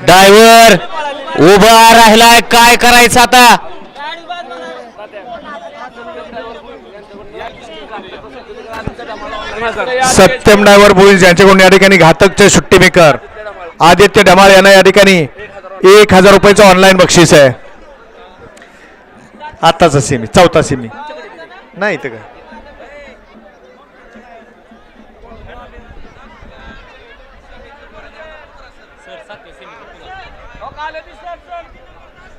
Driver उभा राहिलाय, काय करायचं आता? सत्यम ड्रायव्हर बोईज यांच्याकडून या ठिकाणी घातकचे सुट्टी मेकर आदित्य ढमाळ यांना या ठिकाणी 1000 रुपयाचं ऑनलाईन बक्षीस आहे. आताचा सेमी, चौथा सेमी नाही इथं काय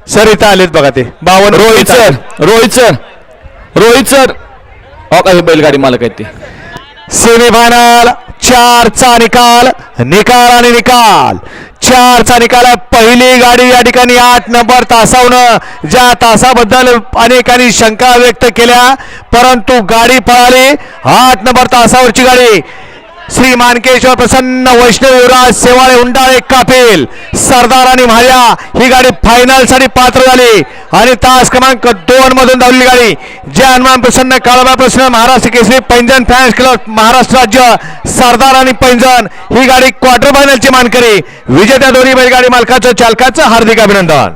सर इथं आलेत बघा ते 52. रोहित सर काही बैलगाडी मालक आहेत ते. सेमीफायनल 4चा निकाल आणि निकाल 4चा निकाल आहे. पहिली गाडी या ठिकाणी 8 नंबर तासावनं, ज्या तासाबद्दल अनेकांनी शंका व्यक्त केल्या, परंतु गाडी पळाली. 8 नंबर तासावरची गाडी श्री मानकेश्वर प्रसन्न वैष्णव युवराज सेवाळे उंडाळे कापेल सरदार आणि म्हाल्या ही गाडी फायनल साठी पात्र झाली आणि तास क्रमांक 2 मधून धावलेली गाडी जय हनुमान प्रसन्न काळोबा प्रसन्न महाराष्ट्र केसरी पैंजण फॅन्स क्लब महाराष्ट्र राज्य सरदार आणि पैंजण ही गाडी क्वार्टर फायनलची मानकरी. विजेत्या दोन्ही बैलगाडी मालकाचं चालकाचं हार्दिक अभिनंदन.